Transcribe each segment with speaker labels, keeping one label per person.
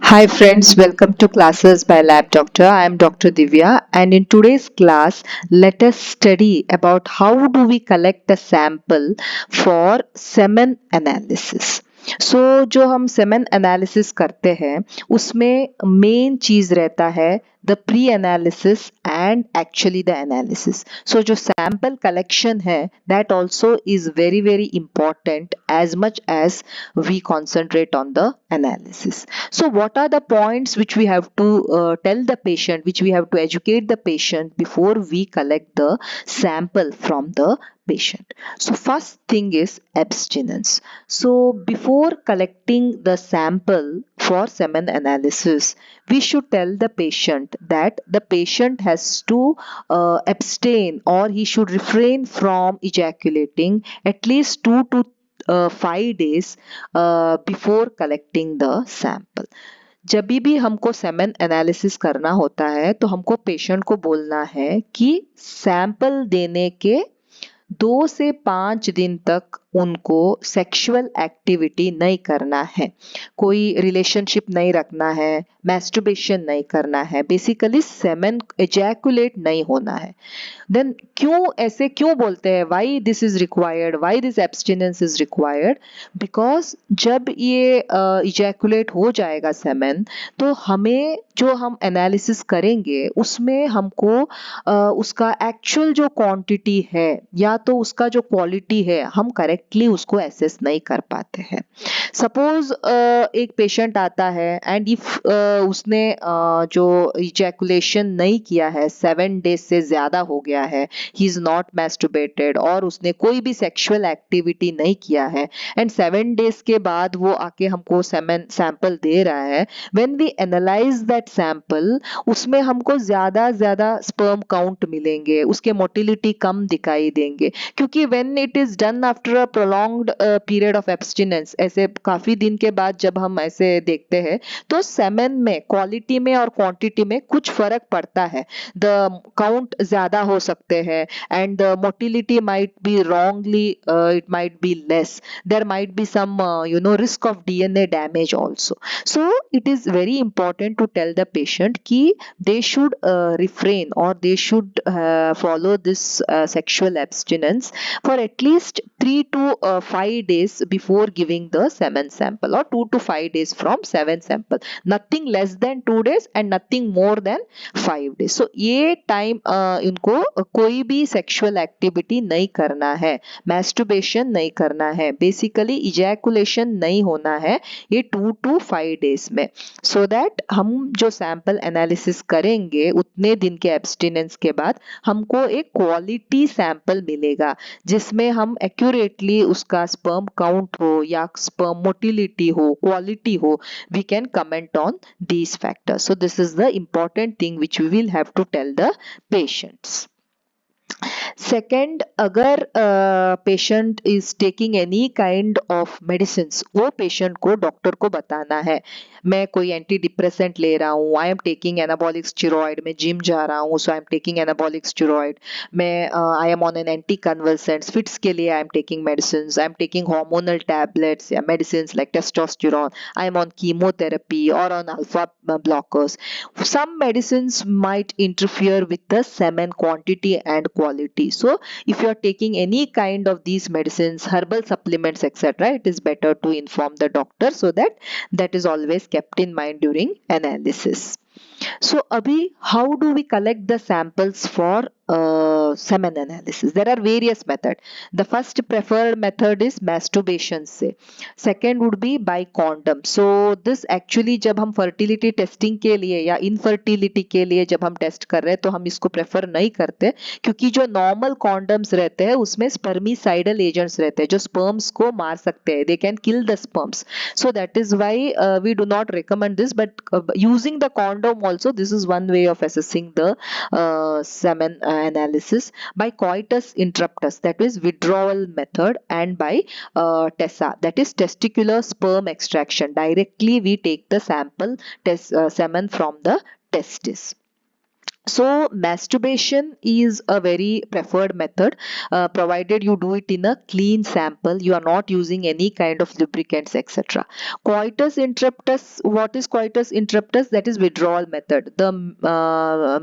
Speaker 1: Hi friends, welcome to Classes by Lab Doctor. I am Dr. Divya, and in today's class, let us study about how do we collect a sample for semen analysis. जो हम semen analysis करते हैं उसमें main चीज रहता है the pre analysis and actually the analysis. जो sample collection है that also is very very important as much as we concentrate on the analysis. So what are the points which we have to tell the patient, which we have to educate the patient before we collect the sample from the patient? So first thing is abstinence. So before collecting the sample for semen analysis, we should tell the patient that the patient has to abstain, or he should refrain from ejaculating at least 2 to 5 days before collecting the sample. जब भी हमको semen analysis करना होता है तो हमको patient को बोलना है कि सैंपल देने के 2 से 5 दिन तक उनको सेक्सुअल एक्टिविटी नहीं करना है, कोई रिलेशनशिप नहीं रखना है, मैस्टरबेशन नहीं करना है, बेसिकली सेमेन एजैकुलेट नहीं होना है. देन क्यों बोलते हैं, why this is required, why this abstinence is required? Because जब ये इजैकुलेट हो जाएगा सेमेन, तो हमें जो हम एनालिसिस करेंगे उसमें हमको उसका एक्चुअल जो क्वांटिटी है या तो उसका जो क्वालिटी है हम करेक्टली उसको एसेस नहीं कर पाते हैं. सपोज एक पेशेंट आता है एंड इफ उसने जो इजैकुलेशन नहीं किया है, 7 डेज से ज्यादा हो गया है, ही इज नॉट मैस्टरबेटेड, और उसने कोई भी सेक्सुअल एक्टिविटी नहीं किया है, एंड 7 डेज के बाद वो आके हमको सेमेन सैंपल दे रहा है. When we analyse that sample, उसमें हमको ज्यादा ज्यादा स्पर्म काउंट मिलेंगे, उसके मोटिलिटी कम दिखाई देंगे, क्योंकि when it is done after a prolonged period of abstinence, ऐसे काफी दिन के बाद जब हम ऐसे देखते हैं तो सेमेन में क्वालिटी में और क्वांटिटी में कुछ फर्क पड़ता है. द काउंट ज्यादा हो सकते हैं and the motility might be wrongly, it might be less, there might be some risk of DNA damage also. So it is very important to tell the patient ki they should refrain, or they should follow this sexual abstinence for at least 3 to 5 days before giving the semen sample, or 2 to 5 days from seven sample, nothing less than 2 days and nothing more than 5 days. So ये time इनको कोई भी sexual activity नहीं करना है, masturbation नहीं करना है, बेसिकली इजैकुलेशन नहीं होना है ये 2 to 5 डेज में, सो दैट हम जो सैंपल एनालिसिस करेंगे उतने दिन के एब्सटिनेंस के बाद हमको एक क्वालिटी सैंपल मिलेगा जिसमें हम एक्यूरेटली उसका स्पर्म काउंट हो या स्पर्म मोटिलिटी हो, क्वालिटी हो, we can comment on these factors. So this is the important thing which we will have to tell the patients. Second, अगर patient is taking any kind of medicine, वो patient को doctor को बताना है. मैं कोई anti depressant ले रहा हूँ, I am taking anabolic steroid, मैं जिम जा रहा हूँ so I am taking anabolic steroid, मैं I am on an anticonvulsants, fits के लिए I am taking medicine, I am taking hormonal tablets या medicine like testosterone, I am on chemotherapy और on alpha blockers. Some medicines might interfere with the semen quantity and quality. So if you are taking any kind of these medicines, herbal supplements, etc., it is better to inform the doctor, so that that is always kept in mind during analysis. So abhi, how do we collect the samples for semen analysis? There are various methods. The first preferred method is masturbation से. Second would be by condom. So this actually जब हम fertility testing के लिए या infertility के लिए जब हम टेस्ट कर रहे हैं तो हम इसको प्रेफर नहीं करते, क्योंकि जो नॉर्मल कॉन्डम्स रहते हैं उसमें स्पर्मिसाइडल एजेंट्स रहते हैं जो स्पर्म्स को मार सकते हैं, they can kill the sperms. So that is why we do not recommend this, but using the condom also, this is one way of assessing the semen analysis. By coitus interruptus, that is withdrawal method, and by TESA, that is testicular sperm extraction, directly we take the sample semen from the testis. So masturbation is a very preferred method, provided you do it in a clean sample. You are not using any kind of lubricants, etc. Coitus interruptus. What is coitus interruptus? That is withdrawal method. The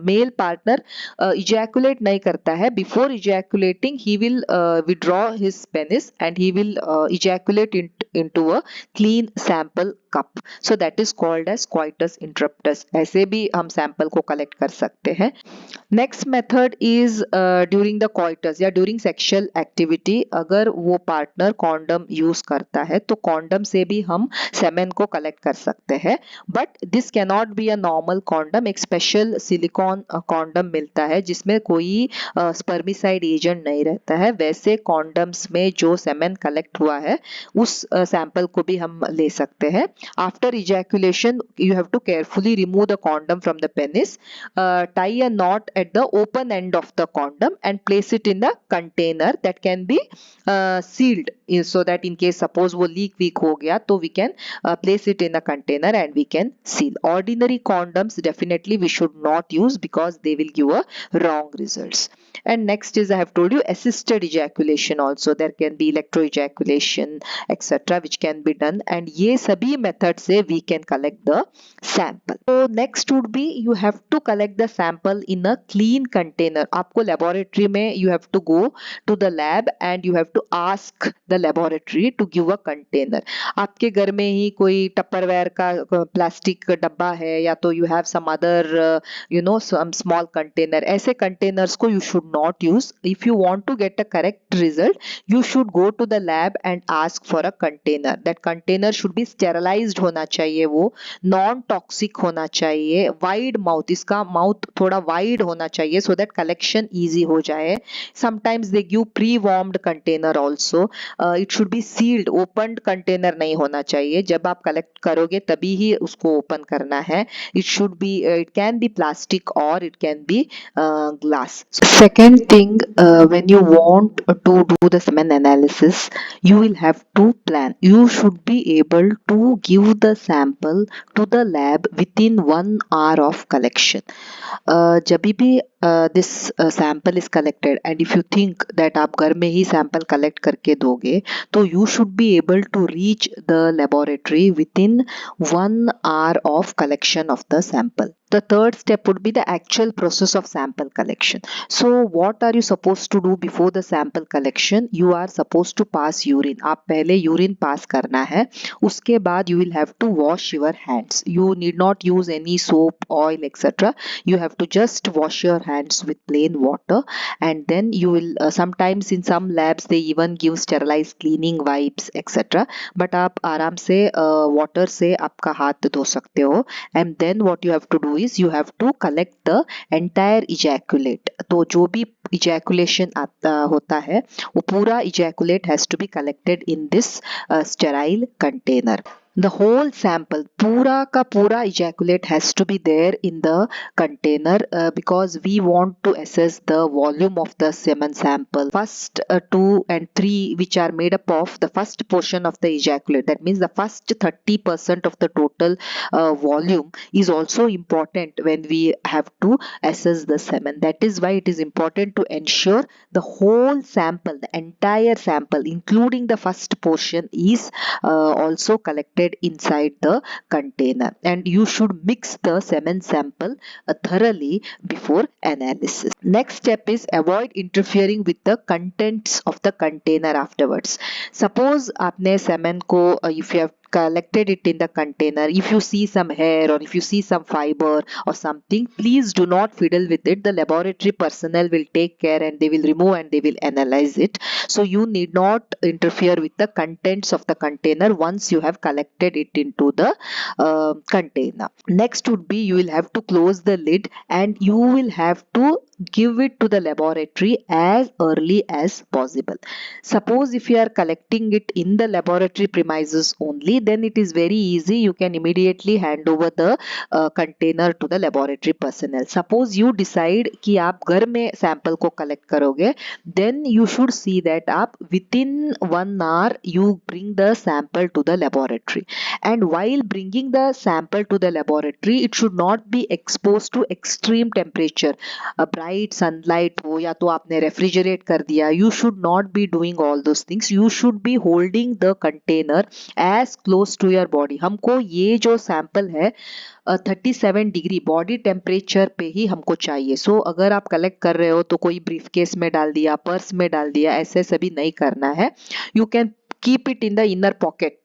Speaker 1: male partner ejaculate नहीं करता है. Before ejaculating, he will withdraw his penis and he will ejaculate into a clean sample cup. So that is called as coitus interruptus. ऐसे भी हम sample को collect कर सकते हैं. Next method is during the coitus या during sexual activity. अगर वो पार्टनर कॉन्डम यूज करता है तो कॉन्डम से भी हम सेमेन को कलेक्ट कर सकते हैं. But this can not be a normal condom. एक स्पेशल सिलिकॉन कॉन्डम मिलता है जिसमें कोई स्पर्मिसाइड एजेंट नहीं रहता है. वैसे कॉन्डम्स में जो सेमेन कलेक्ट हुआ है उस सैंपल को भी हम ले सकते हैं. After ejaculation you have to carefully remove the condom from the penis, tie a knot at the open end of the condom and place it in the container that can be sealed, so that in case suppose वो leak weak हो गया तो we can place it in a container and we can seal. Ordinary condoms definitely we should not use because they will give a wrong results. And next is, I have told you, assisted ejaculation also. There can be electro ejaculation etc which can be done, and ये सभी methods से we can collect the sample. So next would be, you have to collect the sample in a clean container. आपको laboratory में you have to go to the lab and you have to ask the laboratory to give a container. आपके घर में ही कोई Tupperware का plastic डब्बा है या तो you have some other some small container. ऐसे containers को you should not use. If you want to get a correct result, you should go to the lab and ask for a container. That container should be sterilized होना चाहिए, वो non toxic होना चाहिए, wide mouth, इसका mouth थोड़ा wide होना चाहिए so that collection easy हो जाए. Sometimes they give pre-warmed container also. It should be sealed, opened container नहीं होना चाहिए. जब आप कलेक्ट करोगे तभी ही उसको ओपन करना है. It should be, it can be plastic or it can be glass. Second thing, when you want to do the semen analysis, you will have to plan. You should be able to give the sample to the lab within 1 hour of collection. जब भी this sample is collected, and if you think that आप घर में ही sample collect करके दोगे तो you should be able to reach the laboratory within 1 hour of collection of the sample. The third step would be the actual process of sample collection. So what are you supposed to do before the sample collection? You are supposed to pass urine. आप पहले urine pass करना है. उसके बाद you will have to wash your hands. You need not use any soap, oil etc. You have to just wash your hands with plain water, and then you will sometimes in some labs they even give sterilized cleaning wipes etc. But आप आराम से water से आपका हाथ धो सकते हो. And then what you have to do is you have to collect the entire ejaculate. तो जो भी ejaculation होता है वो पूरा ejaculate has to be collected in this sterile container. The whole sample, पूरा का पूरा ejaculate has to be there in the container because we want to assess the volume of the semen sample. First 2 and 3 which are made up of the first portion of the ejaculate, that means the first 30% of the total volume is also important when we have to assess the semen. That is why it is important to ensure the whole sample, the entire sample including the first portion is also collected inside the container, and you should mix the semen sample thoroughly before analysis. Next step is avoid interfering with the contents of the container afterwards. Suppose आपने semen को if you have collected it in the container, if you see some hair or if you see some fiber or something, please do not fiddle with it. The laboratory personnel will take care and they will remove and they will analyze it. So you need not interfere with the contents of the container once you have collected it into the container. Next would be, you will have to close the lid and you will have to give it to the laboratory as early as possible. Suppose if you are collecting it in the laboratory premises only, then it is very easy. You can immediately hand over the container to the laboratory personnel. Suppose you decide कि आप घर में sample को collect करोगे, then you should see that आप within 1 hour you bring the sample to the laboratory. And while bringing the sample to the laboratory, it should not be exposed to extreme temperature. Bright sunlight हो या तो आपने refrigerate कर दिया, you should not be doing all those things. You should be holding the container as close to your body. हमको ये जो sample है 37 डिग्री बॉडी टेम्परेचर पे ही हमको चाहिए. सो अगर आप कलेक्ट कर रहे हो तो कोई ब्रीफ केस में डाल दिया, पर्स में डाल दिया, ऐसे सभी नहीं करना है. You can keep it in the inner pocket.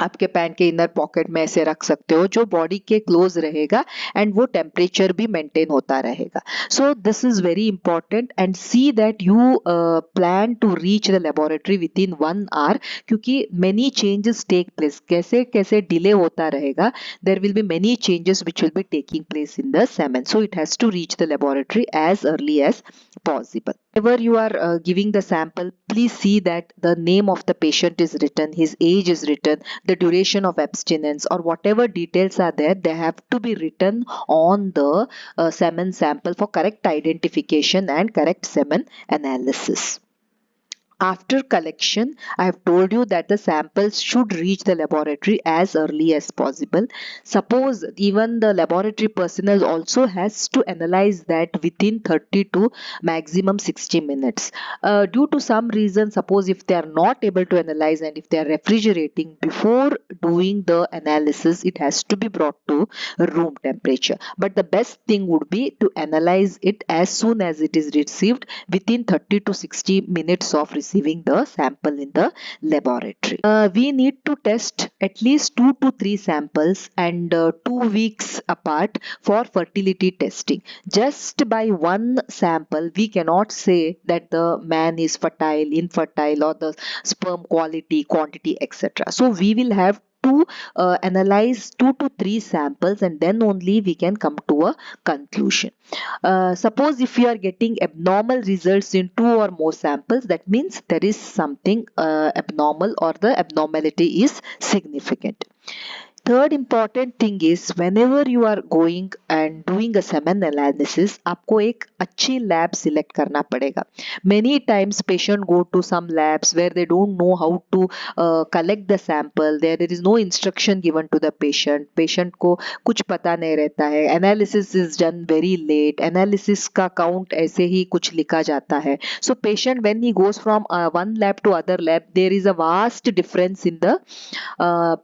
Speaker 1: आपके पैंट के इनर पॉकेट में ऐसे रख सकते हो जो बॉडी के क्लोज रहेगा एंड वो टेम्परेचर भी मेंटेन होता रहेगा. So this is very important and see that you plan to reach the laboratory within 1 hour, क्योंकि मेनी चेंजेस टेक प्लेस. कैसे कैसे डिले होता रहेगा, there will be many changes which will be taking place in the semen. So it has to reach the laboratory as early as possible. Whenever you are giving the sample, please see that the name of the patient is written, his age is written, the duration of abstinence or whatever details are there, they have to be written on the semen sample for correct identification and correct semen analysis. After collection, I have told you that the samples should reach the laboratory as early as possible. Suppose even the laboratory personnel also has to analyze that within 30 to maximum 60 minutes. Due to some reason, suppose if they are not able to analyze and if they are refrigerating, before doing the analysis, it has to be brought to room temperature. But the best thing would be to analyze it as soon as it is received, within 30 to 60 minutes of receiving the sample in the laboratory. We need to test at least 2 to 3 samples and 2 weeks apart for fertility testing. Just by one sample, we cannot say that the man is fertile, infertile, or the sperm quality, quantity, etc. So we will have to analyze 2 to 3 samples and then only we can come to a conclusion. Suppose if you are getting abnormal results in 2 or more samples, that means there is something abnormal or the abnormality is significant. Third important thing is whenever you are going and doing a semen analysis, आपको एक अच्छी lab select करना पड़ेगा. Many times patient go to some labs where they don't know how to collect the sample. There is no instruction given to the patient. Patient को कुछ पता नहीं रहता है. Analysis is done very late. Analysis का count ऐसे ही कुछ लिखा जाता है. So patient when he goes from one lab to other lab, there is a vast difference in the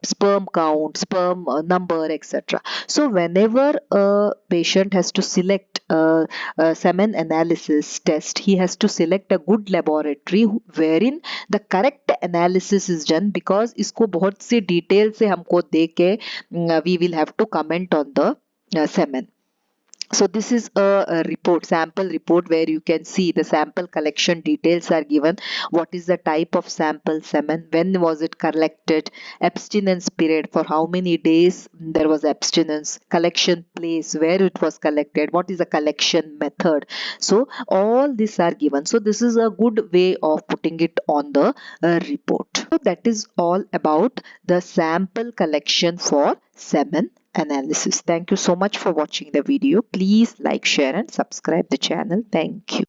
Speaker 1: sperm count, sperm number, etc. So whenever a patient has to select a semen analysis test, he has to select a good laboratory wherein the correct analysis is done, because इसको बहुत से detail से हमको दे के we will have to comment on the semen. So this is a report, sample report, where you can see the sample collection details are given. What is the type of sample semen, when was it collected, abstinence period, for how many days there was abstinence, collection place, where it was collected, what is the collection method. So all these are given. So this is a good way of putting it on the report. So that is all about the sample collection for semen analysis. Thank you so much for watching the video. Please like, share and subscribe the channel. Thank you.